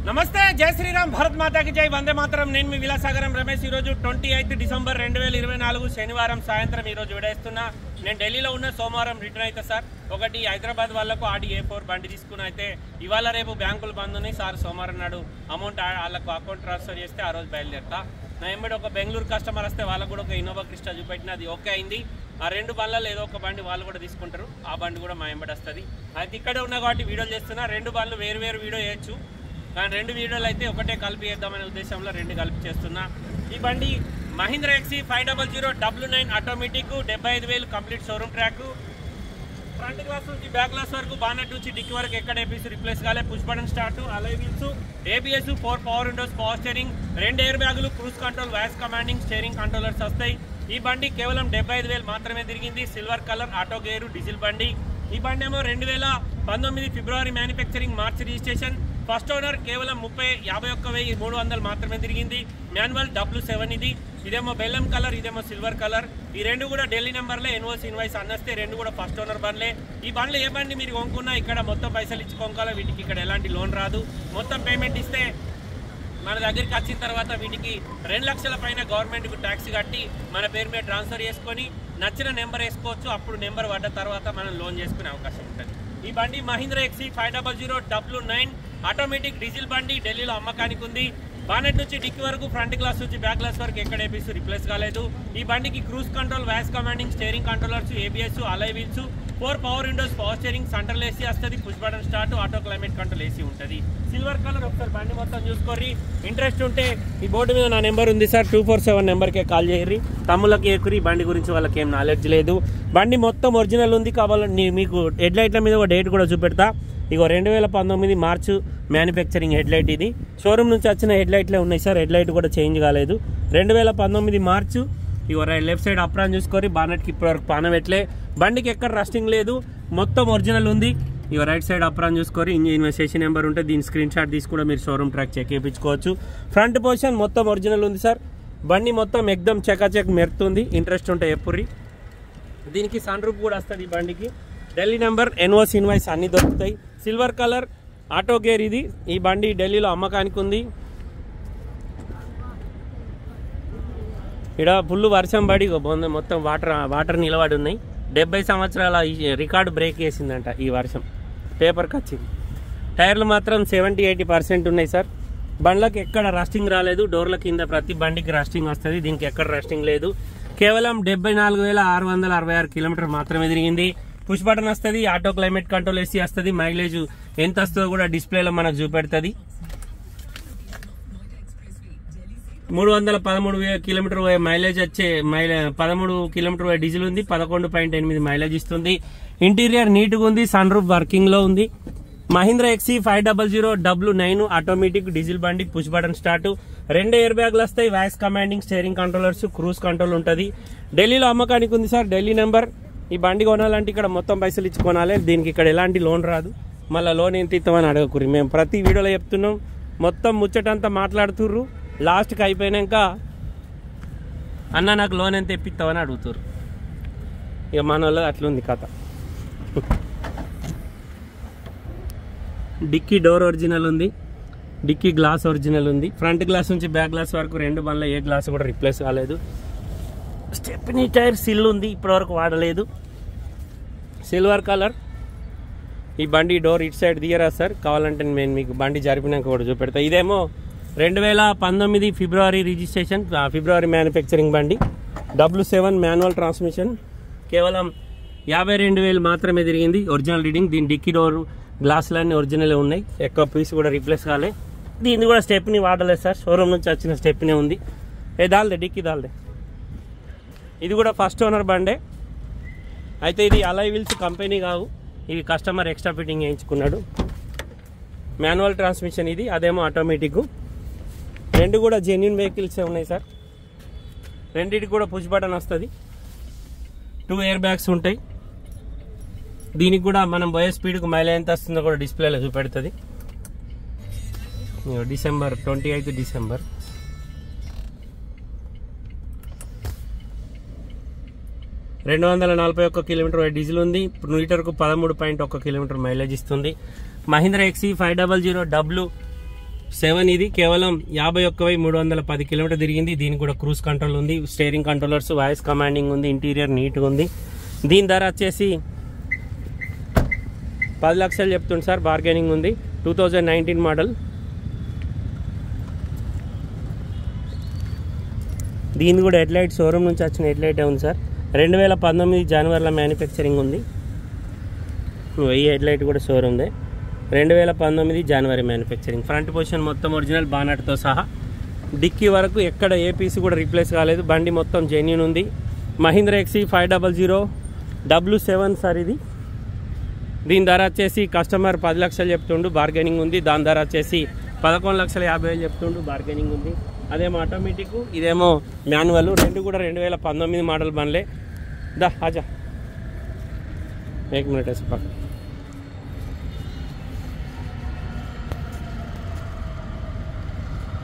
నమస్తే, జై శ్రీరామ్, భారత్ మాతాకి జై, వందే మాతరం. నేను మీ విలాసాగరం రమేష్. ఈరోజు 28 డిసెంబర్ 2024 శనివారం సాయంత్రం ఈరోజు విడేస్తున్నా. నేను ఢిల్లీలో ఉన్న సోమవారం రిటర్న్ అయితే సార్ ఒకటి హైదరాబాద్ వాళ్ళకు ఆడి A4 బండి తీసుకుని అయితే ఇవాళ రేపు బ్యాంకులు బంద్ ఉన్నాయి సార్. సోమవారం నాడు అమౌంట్ వాళ్ళకు అకౌంట్ ట్రాన్స్ఫర్ చేస్తే ఆ రోజు బయలుదేరుతా. నా ఎంబడి ఒక బెంగళూరు కస్టమర్ వస్తే వాళ్ళకు కూడా ఒక ఇన్నోవా క్రిస్టా చూపెట్టిన, అది ఓకే అయింది. ఆ రెండు బండ్లలో ఏదో ఒక బండి వాళ్ళు కూడా తీసుకుంటారు, ఆ బండి కూడా మా ఎంబడి వస్తుంది. అయితే ఇక్కడే ఉన్నా కాబట్టి వీడియోలు చేస్తున్నా. రెండు బండ్లు వేరు వేరు వీడియో చేయొచ్చు, కానీ రెండు వీడియోలు అయితే ఒకటే కలిపి చేద్దామనే ఉద్దేశంలో రెండు కలిపి చేస్తున్నా. ఈ బండి Mahindra XE 500 W9 automatic, 75,000 complete showroom track. Front glass నుంచి బ్యాక్ గ్లాస్ వరకు, బానెట్ నుంచి డిక్కీ వరకు ఎక్కడ ఏపీసీ రిప్లేస్ కాలే. Push button start, alloy wheels, ABS, 4 power windows, power steering, 2 air బ్యాగులు, cruise control, voice commanding, steering controllers వస్తాయి. ఈ బండి కేవలం 75,000 మాత్రమే తిరిగింది. Silver colour, auto gear, diesel బండి. ఈ బండి ఏమో 2019 ఫిబ్రవరి మ్యానుఫ్యాక్చరింగ్, మార్చి రిజిస్ట్రేషన్. ఫస్ట్ ఓనర్ కేవలం 51,300 మాత్రమే తిరిగింది. మాన్యువల్ W7 ఇది. ఇదేమో బెల్లం కలర్, ఇదేమో సిల్వర్ కలర్. ఈ రెండు కూడా ఢిల్లీ నెంబర్లే, ఎన్ఓసి ఇన్వాయిస్ అన్నస్తే రెండు కూడా ఫస్ట్ ఓనర్ బండ్లే. ఈ బండ్లు ఏ బండి మీరు కొనుక్కున్నా ఇక్కడ మొత్తం పైసలు ఇచ్చి కొనుక్కోవాలి. వీటికి ఇక్కడ ఎలాంటి లోన్ రాదు. మొత్తం పేమెంట్ ఇస్తే మన దగ్గరికి వచ్చిన తర్వాత వీటికి 2 లక్షల పైన గవర్నమెంట్కు ట్యాక్స్ కట్టి మన పేరు మీద ట్రాన్స్ఫర్ చేసుకొని నచ్చిన నెంబర్ వేసుకోవచ్చు. అప్పుడు నెంబర్ పడ్డ తర్వాత మనం లోన్ చేసుకునే అవకాశం ఉంటుంది. ఈ బండి Mahindra XE 500 W9 automatic diesel బండి, ఢిల్లీలో అమ్మకానికి ఉంది. బానెట్ నుంచి డిక్కీ వరకు, ఫ్రంట్ గ్లాస్ నుంచి బ్యాక్ గ్లాస్ వరకు ఎక్కడ ఏపీసీ రిప్లేస్ కాలేదు. ఈ బండికి cruise control, voice commanding, steering controllers, ABS, అలై wheels, 4 power windows, power steering, central AC వస్తుంది. Push button start, auto climate control AC ఉంటుంది. Silver colour. ఒకసారి బండి మొత్తం చూసుకోర్రి. ఇంట్రెస్ట్ ఉంటే ఈ బోర్డు మీద నా నెంబర్ ఉంది సార్, 247 నెంబర్కే కాల్ చేయర్రి. తమ్ముళ్ళకి ఎక్కురి బండి గురించి వాళ్ళకి ఏం నాలెడ్జ్ లేదు. బండి మొత్తం ఒరిజినల్ ఉంది. కావాలని మీకు హెడ్లైట్ల మీద ఒక డేట్ కూడా చూపెడతా. ఇగో 2019 మార్చ్ మ్యానుఫ్యాక్చరింగ్ హెడ్లైట్ ఇది. షోరూమ్ నుంచి వచ్చిన హెడ్లైట్లే ఉన్నాయి సార్, హెడ్లైట్ కూడా చేంజ్ కాలేదు. 2019 మార్చు. ఇగో లెఫ్ట్ సైడ్ అప్రాన్ చూసుకొని, బానెట్కి ఇప్పటివరకు పానవెట్లే. బండికి ఎక్కడ రస్టింగ్ లేదు, మొత్తం ఒరిజినల్ ఉంది. ఇగో రైట్ సైడ్ అప్రాన్ చూసుకొని, ఇన్వెస్టేషన్ నెంబర్ ఉంటే దీని స్క్రీన్ షాట్ తీసి కూడా మీరు షోరూమ్ ట్రాక్ చెక్ చేయించుకోవచ్చు. ఫ్రంట్ పొజిషన్ మొత్తం ఒరిజినల్ ఉంది సార్. బండి మొత్తం ఎక్దమ్ చెక్ మెరుతుంది. ఇంట్రెస్ట్ ఉంటే ఎప్పుర్రి. దీనికి సన్ రూఫ్ కూడా వస్తుంది. ఈ బండికి ఢిల్లీ నెంబర్, ఎన్ఓసి ఇన్వాయిస్ అన్నీ దొరుకుతాయి. సిల్వర్ కలర్, ఆటో గేర్ ఇది. ఈ బండి ఢిల్లీలో అమ్మకానికి ఉంది. ఇక్కడ ఫుల్ వర్షం పడి మొత్తం వాటర్ నిలబడి ఉన్నాయి. 70 సంవత్సరాల రికార్డు బ్రేక్ వేసిందంట ఈ వర్షం. పేపర్కి వచ్చింది. టైర్లు మాత్రం 70-80% ఉన్నాయి సార్. బండ్లకు ఎక్కడ రస్టింగ్ రాలేదు. డోర్ల కింద ప్రతి బండికి రస్టింగ్ వస్తుంది, దీనికి ఎక్కడ రస్టింగ్ లేదు. కేవలం 74,666 కిలోమీటర్ మాత్రమే తిరిగింది. పుష్ బటన్ వస్తుంది, ఆటో క్లైమేట్ కంట్రోల్ AC వస్తుంది. మైలేజ్ ఎంత వస్తుందో కూడా డిస్ప్లేలో మనకు చూపెడుతుంది. 313 కిలోమీటర్ మైలేజ్ వచ్చే 13 కిలోమీటర్ డీజిల్ ఉంది. 11.8 మైలేజ్ ఇస్తుంది. ఇంటీరియర్ నీట్గా ఉంది. సన్ రూఫ్ వర్కింగ్ లో ఉంది. Mahindra XE 500 W9 automatic diesel బండి. పుష్ బటన్ స్టార్ట్, 2 ఎయిర్ బ్యాగ్లు వస్తాయి. Voice commanding, steering controllers, cruise control ఉంటుంది. ఢిల్లీలో అమ్మకానికి ఉంది సార్, ఢిల్లీ నెంబర్. ఈ బండి కొనాలంటే ఇక్కడ మొత్తం పైసలు ఇచ్చి కొనాలి. దీనికి ఇక్కడ ఎలాంటి లోన్ రాదు. మళ్ళీ లోన్ ఎంత ఇస్తామని అడగకూరి. మేము ప్రతి వీడియోలో చెప్తున్నాం. మొత్తం ముచ్చటంతా మాట్లాడుతుర్రు. లాస్ట్కి అయిపోయినాక అన్న నాకు లోన్ ఎంత ఇప్పిస్తామని అడుగుతారు. ఇక మన వాళ్ళు అట్లుంది కథ. డిక్కీ డోర్ ఒరిజినల్ ఉంది. డిక్కీ గ్లాస్ ఒరిజినల్ ఉంది. ఫ్రంట్ గ్లాస్ నుంచి బ్యాక్ గ్లాస్ వరకు రెండు బండ్ల ఏ గ్లాస్ కూడా రిప్లేస్ కాలేదు. స్టెప్నీ టైర్ సిల్ ఉంది, ఇప్పటివరకు వాడలేదు. Silver colour. ఈ బండి డోర్ ఇటు సైడ్ తీయరా సార్, కావాలంటే నేను మీకు బండి జరిపినాక కూడా చూపెడతా. ఇదేమో 2019 ఫిబ్రవరి రిజిస్ట్రేషన్, ఫిబ్రవరి మ్యానుఫ్యాక్చరింగ్ బండి. W7 manual transmission. కేవలం 52,000 మాత్రమే తిరిగింది. Original reading. దీని డిక్కీ డోర్ గ్లాసులన్నీ ఒరిజినల్ ఉన్నాయి, ఎక్కువ పీస్ కూడా రీప్లేస్ కాలే. దీన్ని కూడా స్టెప్ని వాడలేదు సార్, షోరూమ్ నుంచి వచ్చిన స్టెప్నే ఉంది. దాల్దే డిక్కీ దాల్దే. ఇది కూడా ఫస్ట్ ఓనర్ బండే. అయితే ఇది అలై వీల్స్ కంపెనీ కావు, ఇది కస్టమర్ ఎక్స్ట్రా ఫిట్టింగ్ చేయించుకున్నాడు. మాన్యువల్ ట్రాన్స్మిషన్ ఇది, అదేమో ఆటోమేటిక్. రెండు కూడా జెన్యూన్ వెహికల్సే ఉన్నాయి సార్. రెండింటికి కూడా పుష్ బటన్ వస్తుంది. 2 ఎయిర్ బ్యాగ్స్ ఉంటాయి. దీనికి కూడా మనం పోయే స్పీడ్కు మైలేజ్ ఎంత వస్తుందో కూడా డిస్ప్లేలో చూపెడుతుంది. 28 డిసెంబర్. $241 కిలోమీటర్ డీజిల్ ఉంది. లీటర్కు 13.1 కిలోమీటర్ మైలేజ్ ఇస్తుంది. మహీంద్రా XE 500 7 ఇది కేవలం 51,310 కిలోమీటర్ తిరిగింది. దీనికి కూడా క్రూజ్ కంట్రోల్ ఉంది, స్టీరింగ్ కంట్రోలర్స్, వాయిస్ కమాండింగ్ ఉంది, ఇంటీరియర్ నీట్గా ఉంది. దీని ధర వచ్చేసి 10 లక్షలు చెప్తుంది సార్, బార్గెనింగ్ ఉంది. 2019 మోడల్. దీని కూడా హెడ్లైట్ షోరూమ్ నుంచి వచ్చిన హెడ్లైటే ఉంది సార్. 2019 జనవరిలో మ్యానుఫ్యాక్చరింగ్ ఉంది. ఈ హెడ్లైట్ కూడా షోరూమ్దే. 2019 జనవరి మ్యానుఫ్యాక్చరింగ్. ఫ్రంట్ పొజిషన్ మొత్తం ఒరిజినల్ బానట్తో సహా. డిక్కీ వరకు ఎక్కడ ఏ పీస్ కూడా రీప్లేస్ కాలేదు. బండి మొత్తం జెన్యూన్ ఉంది. మహీంద్రా XE 500 W7 సార్ ఇది. దీని ధర వచ్చేసి కస్టమర్ 10 లక్షలు చెప్తుండు, బార్గెనింగ్ ఉంది. దాని ధర వచ్చేసి 11,50,000 చెప్తుండు, బార్గెనింగ్ ఉంది. అదేమో ఆటోమేటిక్, ఇదేమో మాన్యువల్. రెండు కూడా 2019 మోడల్ బండ్లే. దా ఆజా एक मिनट ऐसे पक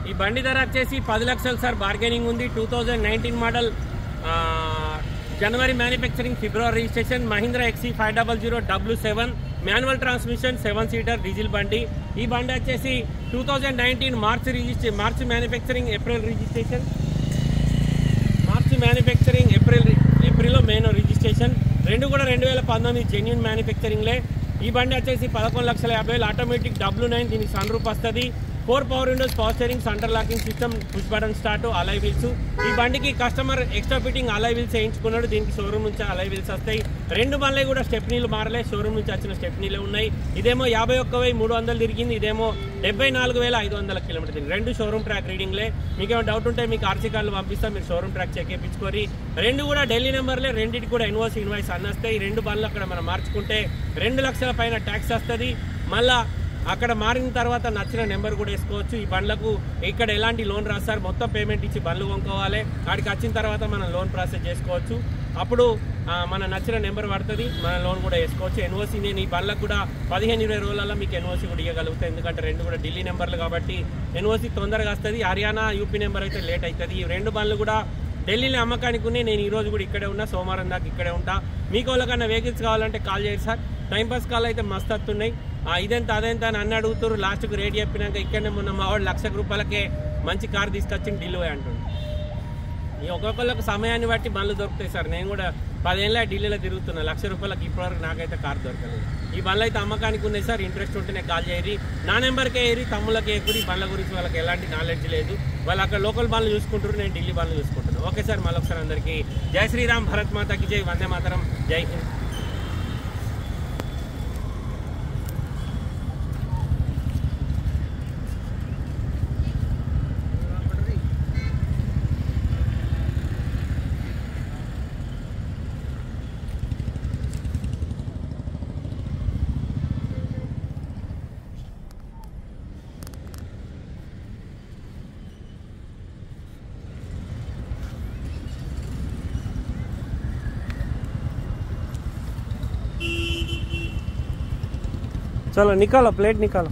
ఈ బండి ధర వచ్చేసి 10 లక్షలు సార్, బార్గెనింగ్ ఉంది. 2019 మోడల్, జనవరి మ్యానుఫ్యాక్చరింగ్, ఫిబ్రవరి registration. Mahindra XE 500 W7 manual transmission, 7 seater diesel బండి. ఈ బండి వచ్చేసి 2019 March manufacturing, April registration. March manufacturing, ఏప్రిల్లో మెయిన్ రిజిస్ట్రేషన్. రెండు కూడా 2019 జెన్యూన్ మ్యానుఫ్యాక్చరింగ్లే. ఈ బండి వచ్చేసి 11,50,000. ఆటోమేటిక్ W9, దీనికి సన్ రూప్ వస్తుంది. 4 power windows, power steering, centre locking system, push button start, alloy wheels. ఈ బండికి customer extra fitting alloy wheels వేయించుకున్నాడు. దీనికి షోరూమ్ నుంచి అలాయ్ వీల్స్ వస్తాయి. రెండు బండ్లే కూడా స్టెప్నీలు మారలే, షోరూమ్ నుంచి వచ్చిన స్టెప్నీలే ఉన్నాయి. ఇదేమో 51,300 తిరిగింది, ఇదేమో 74,500 కిలోమీటర్ తిరిగింది. రెండు షోరూమ్ ట్రాక్ రీడింగ్లే. మీకు ఏమైనా డౌట్ ఉంటే మీకు RC కార్డులు పంపిస్తాం, మీరు షోరూమ్ ట్రాక్ చెక్ చేయించుకోరి. రెండు కూడా ఢిల్లీ నెంబర్లే. రెండింటికి కూడా ఇన్వాయిస్ అన్ని వస్తాయి. రెండు బండ్లు అక్కడ మనం మార్చుకుంటే 2 లక్షల పైన ట్యాక్స్ వస్తుంది. మళ్ళా అక్కడ మారిన తర్వాత నచ్చిన నెంబర్ కూడా వేసుకోవచ్చు. ఈ బండ్లకు ఇక్కడ ఎలాంటి లోన్ రాస్తారు, మొత్తం పేమెంట్ ఇచ్చి బండ్లు కొనుక్కోవాలి. అక్కడికి వచ్చిన తర్వాత మనం లోన్ ప్రాసెస్ చేసుకోవచ్చు. అప్పుడు మన నచ్చిన నెంబర్ పడుతుంది, మన లోన్ కూడా వేసుకోవచ్చు. ఎన్ఓసి నేను ఈ బండ్లకు కూడా 15-20 రోజులలో మీకు ఎన్ఓసి కూడా ఇవ్వగలుగుతాయి. ఎందుకంటే రెండు కూడా ఢిల్లీ నెంబర్లు కాబట్టి ఎన్ఓసి తొందరగా వస్తుంది. హర్యానా, యూపీ నెంబర్ అయితే లేట్ అవుతుంది. ఈ రెండు బండ్లు కూడా ఢిల్లీలో అమ్మకానికి ఉన్నాయి. నేను ఈరోజు కూడా ఇక్కడే ఉన్నా, సోమవారం దాకా ఇక్కడే ఉంటా. మీకు వాళ్ళకన్నా వెహికల్స్ కావాలంటే కాల్ చేయండి సార్. టైంపాస్ కాల్ అయితే మస్తు వస్తున్నాయి. ఇదెంత అదెంత అని అన్ని అడుగుతారు. లాస్ట్కి రేట్ చెప్పినాక ఇక్కడనే మొన్న మా వాడు 1,00,000 రూపాయలకే మంచి కార్ తీసుకొచ్చి ఢిల్లీ పోయి అంటుండు. ఈ ఒక్కొక్కళ్ళకు సమయాన్ని బట్టి బండ్లు దొరుకుతాయి సార్. నేను కూడా 10 ఏళ్ళ ఢిల్లీలో తిరుగుతున్నా. 1,00,000 రూపాయలకి ఇప్పటివరకు నాకైతే కార్ దొరకలేదు. ఈ బండ్లు అయితే అమ్మకానికి ఉన్నాయి సార్. ఇంట్రెస్ట్ ఉంటేనే కాల్ చేయరి, నా నెంబర్కే ఏరి, తమ్ముళ్ళకి ఏకురి. బండ్ల గురించి వాళ్ళకి ఎలాంటి నాలెడ్జ్ లేదు. వాళ్ళు అక్కడ లోకల్ బండ్లు చూసుకుంటారు, నేను ఢిల్లీ బండ్లు చూసుకుంటాను. ఓకే సార్, మళ్ళొకసారి అందరికీ జై శ్రీరామ్, భారత్ మాతాకి జై, వందే మాతరం, జై హింద్. चलो निकालो, प्लेट निकालो।